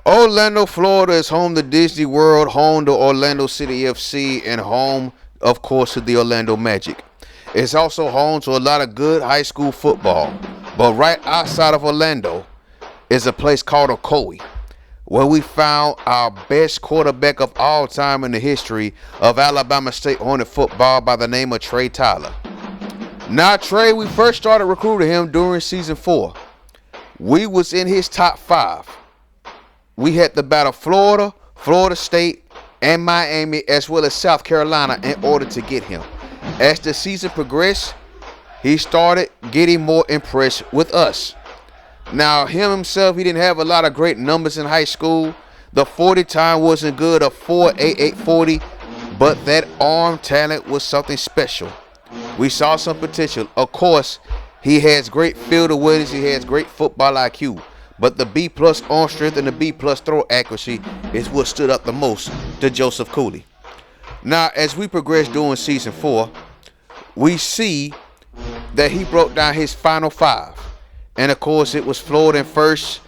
Orlando, Florida is home to Disney World, home to Orlando City FC, and home, of course, to the Orlando Magic. It's also home to a lot of good high school football. But right outside of Orlando is a place called Ocoee, where we found our best quarterback of all time in the history of Alabama State Hornet football by the name of Trey Tyler. Now, Trey, we first started recruiting him during season 4. We was in his top 5. We had to battle Florida, Florida State, and Miami, as well as South Carolina, in order to get him. As the season progressed, he started getting more impressed with us. Now, him himself, he didn't have a lot of great numbers in high school. The 40 time wasn't good, a 4.88 40, but that arm talent was something special. We saw some potential. Of course, he has great field awareness, he has great football IQ. But the B+ arm strength and the B+ throw accuracy is what stood up the most to Joseph Cooley. Now, as we progress during season 4, we see that he broke down his final 5. And of course, it was Florida in first,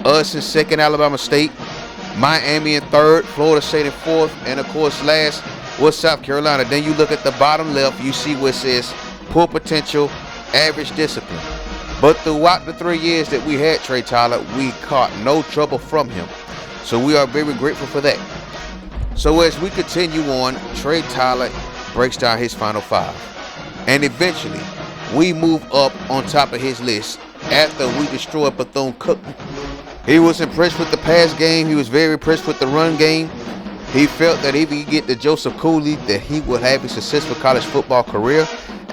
us in second, Alabama State, Miami in third, Florida State in fourth, and of course, last was South Carolina. Then you look at the bottom left, you see where it says poor potential, average discipline. But throughout the 3 years that we had Trey Tyler, we caught no trouble from him. So we are very grateful for that. So as we continue on, Trey Tyler breaks down his final 5. And eventually, we move up on top of his list after we destroyed Bethune-Cookman. He was impressed with the pass game. He was very impressed with the run game. He felt that if he could get to Joseph Cooley, that he would have a successful college football career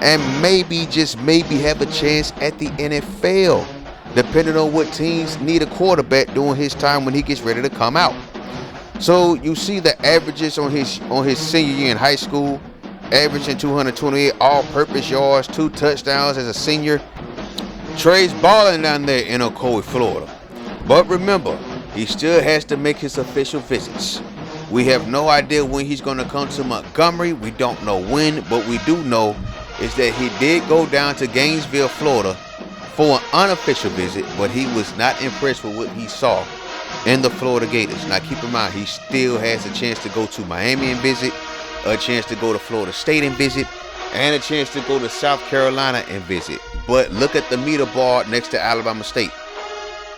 and maybe, just maybe, have a chance at the NFL, depending on what teams need a quarterback during his time when he gets ready to come out. So you see the averages on his senior year in high school, averaging 228 all-purpose yards, 2 touchdowns as a senior. Trey's balling down there in Ocoee, Florida. But remember, he still has to make his official visits. We have no idea when he's going to come to Montgomery. We don't know when, but we do know is that he did go down to Gainesville, Florida for an unofficial visit, but he was not impressed with what he saw in the Florida Gators. Now keep in mind, he still has a chance to go to Miami and visit, a chance to go to Florida State and visit, and a chance to go to South Carolina and visit. But look at the meter bar next to Alabama State.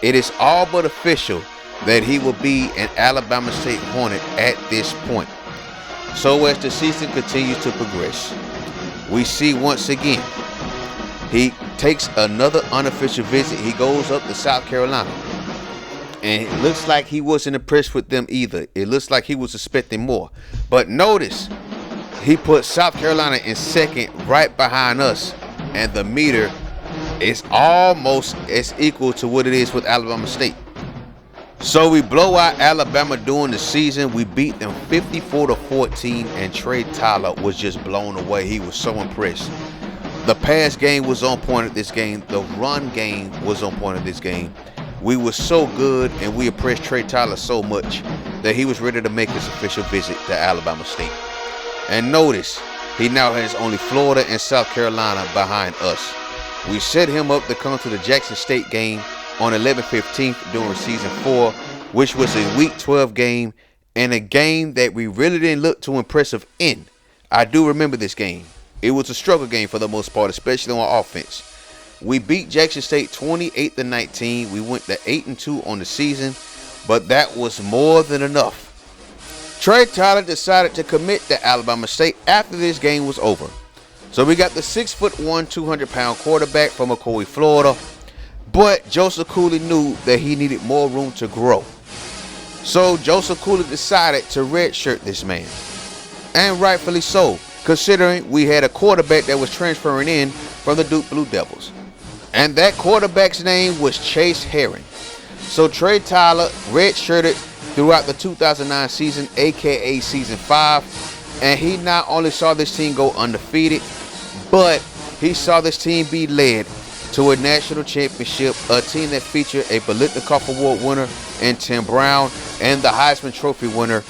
It is all but official that he will be an Alabama State Hornet at this point. So as the season continues to progress, we see once again he takes another unofficial visit. He goes up to South Carolina, and it looks like he wasn't impressed with them either. It looks like he was expecting more. But notice, he put South Carolina in second right behind us, and the meter is almost as equal to what it is with Alabama State. So we blow out Alabama during the season. We beat them 54-14, and Trey Tyler was just blown away. He was so impressed. The pass game was on point at this game. The run game was on point at this game. We were so good, and we impressed Trey Tyler so much that he was ready to make his official visit to Alabama State. And notice, he now has only Florida and South Carolina behind us. We set him up to come to the Jackson State game on 11/15 during season 4, which was a week 12 game, and a game that we really didn't look too impressive in. I do remember this game. It was a struggle game for the most part, especially on offense. We beat Jackson State 28-19. We went to 8-2 on the season, but that was more than enough. Trey Tyler decided to commit to Alabama State after this game was over. So we got the 6'1", 200-pound quarterback from Ocoee, Florida. But Joseph Cooley knew that he needed more room to grow. So Joseph Cooley decided to redshirt this man. And rightfully so, considering we had a quarterback that was transferring in from the Duke Blue Devils. And that quarterback's name was Chase Herring. So Trey Tyler redshirted throughout the 2009 season, aka season 5. And he not only saw this team go undefeated, but he saw this team be led to a national championship, a team that featured a Biletnikoff Award winner in Tim Brown and the Heisman Trophy winner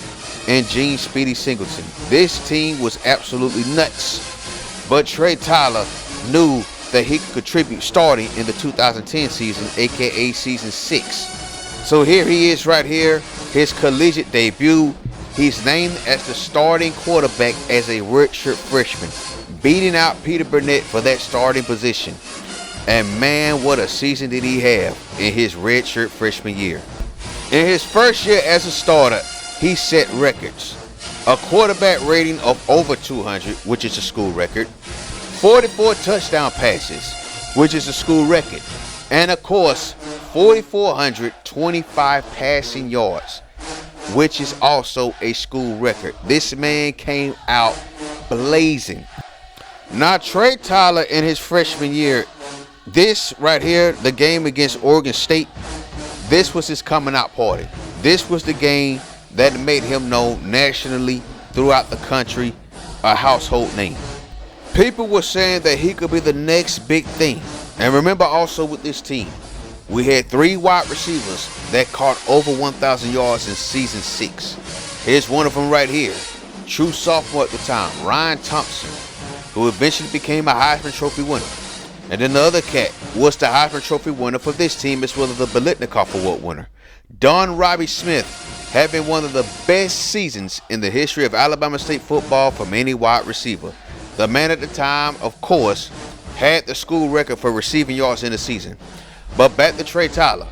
in Gene Speedy Singleton. This team was absolutely nuts, but Trey Tyler knew that he could contribute starting in the 2010 season, aka season 6. So here he is right here, his collegiate debut. He's named as the starting quarterback as a redshirt freshman, beating out Peter Burnett for that starting position. And man, what a season did he have in his redshirt freshman year. In his first year as a starter, he set records. A quarterback rating of over 200, which is a school record. 44 touchdown passes, which is a school record. And of course, 4,425 passing yards, which is also a school record. This man came out blazing. Now, Trey Tyler in his freshman year, this right here, the game against Oregon State, this was his coming out party. This was the game that made him known nationally throughout the country, a household name. People were saying that he could be the next big thing. And remember also with this team, we had 3 wide receivers that caught over 1,000 yards in season 6. Here's one of them right here. True sophomore at the time, Ryan Thompson, who eventually became a Heisman Trophy winner. And then the other cat was the Heisman Trophy winner for this team as well as the Biletnikoff Award winner. Don Robbie Smith had been one of the best seasons in the history of Alabama State football from any wide receiver. The man at the time, of course, had the school record for receiving yards in the season. But back to Trey Tyler.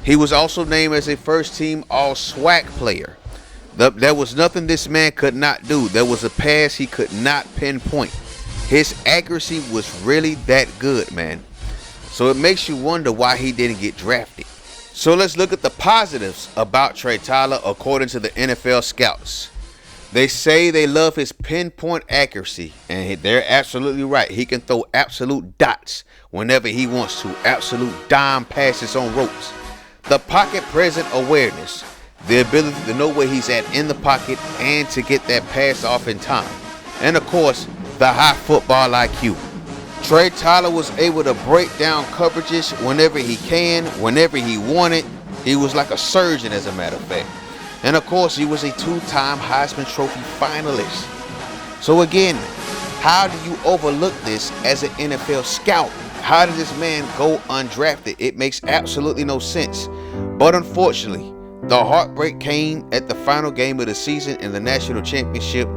He was also named as a first-team All-SWAC player. There was nothing this man could not do. There was a pass he could not pinpoint. His accuracy was really that good, man. So it makes you wonder why he didn't get drafted. So let's look at the positives about Trey Tyler according to the NFL scouts. They say they love his pinpoint accuracy, and they're absolutely right. He can throw absolute dots whenever he wants to, absolute dime passes on ropes. The pocket present awareness, the ability to know where he's at in the pocket and to get that pass off in time. And of course, the high football IQ. Trey Tyler was able to break down coverages whenever he can, whenever he wanted. He was like a surgeon, as a matter of fact. And of course, he was a 2-time Heisman Trophy finalist. So again, how do you overlook this as an NFL scout? How did this man go undrafted? It makes absolutely no sense. But unfortunately, the heartbreak came at the final game of the season in the national championship,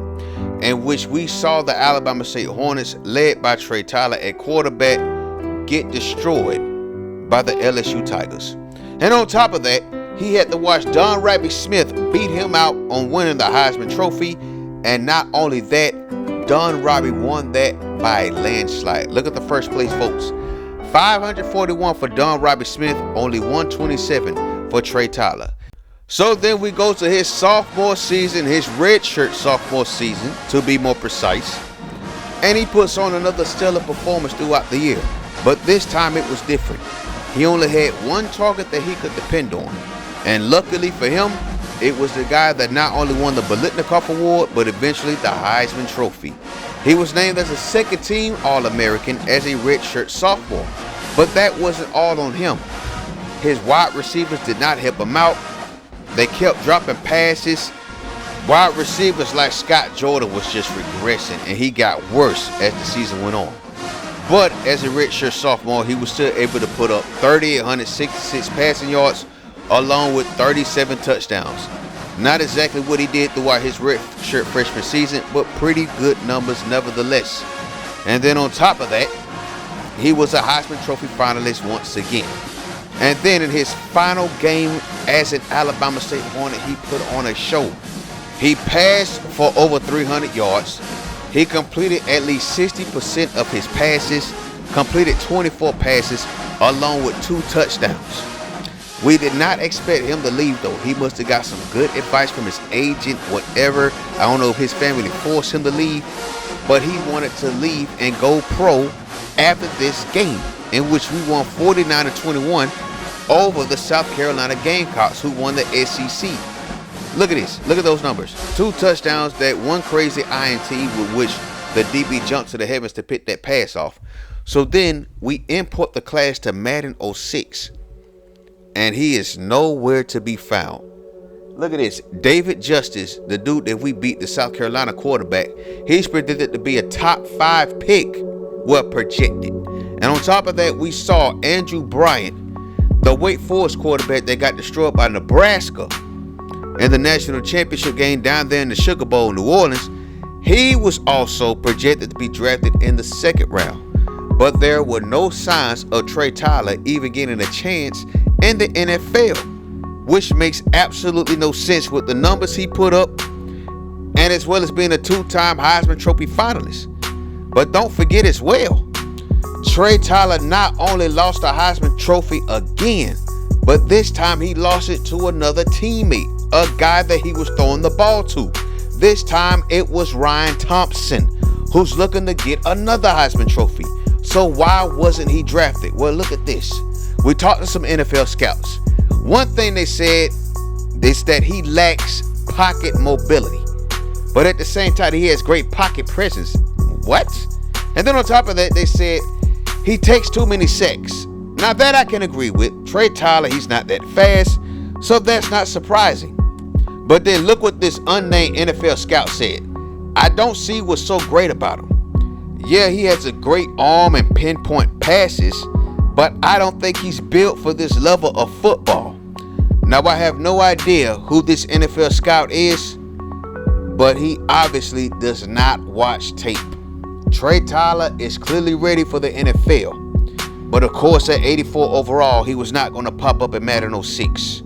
in which we saw the Alabama State Hornets, led by Trey Tyler at quarterback, get destroyed by the LSU Tigers. And on top of that, he had to watch Don Robbie Smith beat him out on winning the Heisman Trophy. And not only that, Don Robbie won that by a landslide. Look at the first place votes. 541 for Don Robbie Smith, only 127 for Trey Tyler. So then we go to his sophomore season, his redshirt sophomore season, to be more precise. And he puts on another stellar performance throughout the year. But this time it was different. He only had one target that he could depend on. And luckily for him, it was the guy that not only won the Biletnikoff Award, but eventually the Heisman Trophy. He was named as a second-team All-American as a redshirt sophomore. But that wasn't all on him. His wide receivers did not help him out. They kept dropping passes. Wide receivers like Scott Jordan was just regressing, and he got worse as the season went on. But as a redshirt sophomore, he was still able to put up 3,866 passing yards, along with 37 touchdowns. Not exactly what he did throughout his redshirt freshman season, but pretty good numbers nevertheless. And then on top of that, he was a Heisman Trophy finalist once again. And then in his final game as an Alabama State Hornet, he put on a show. He passed for over 300 yards. He completed at least 60% of his passes, completed 24 passes, along with 2 touchdowns. We did not expect him to leave, though. He must have got some good advice from his agent, whatever. I don't know if his family forced him to leave, but he wanted to leave and go pro after this game, in which we won 49-21 over the South Carolina Gamecocks, who won the SEC. Look at this. Look at those numbers. 2 touchdowns, that one crazy INT with which the DB jumped to the heavens to pick that pass off. So then we import the class to Madden 06. And he is nowhere to be found. Look at this. David Justice, the dude that we beat, the South Carolina quarterback, he's predicted to be a top 5 pick, well, projected. And on top of that, we saw Andrew Bryant, the Wake Forest quarterback that got destroyed by Nebraska in the national championship game down there in the Sugar Bowl in New Orleans, he was also projected to be drafted in the second round. But there were no signs of Trey Tyler even getting a chance in the NFL, which makes absolutely no sense with the numbers he put up, and as well as being a two-time Heisman Trophy finalist. But don't forget as well, Trey Tyler not only lost the Heisman Trophy again, but this time he lost it to another teammate, a guy that he was throwing the ball to. This time it was Ryan Thompson, who's looking to get another Heisman Trophy. So why wasn't he drafted? Well, look at this. We talked to some NFL scouts. One thing they said is that he lacks pocket mobility, but at the same time he has great pocket presence. What? And then on top of that, they said he takes too many sacks. Now that I can agree with. Trey Tyler, he's not that fast, so that's not surprising. But then look what this unnamed NFL scout said. I don't see what's so great about him. Yeah, he has a great arm and pinpoint passes, but I don't think he's built for this level of football. Now, I have no idea who this NFL scout is, but he obviously does not watch tape. Trey Tyler is clearly ready for the NFL, but of course at 84 overall, he was not going to pop up in Madden 06.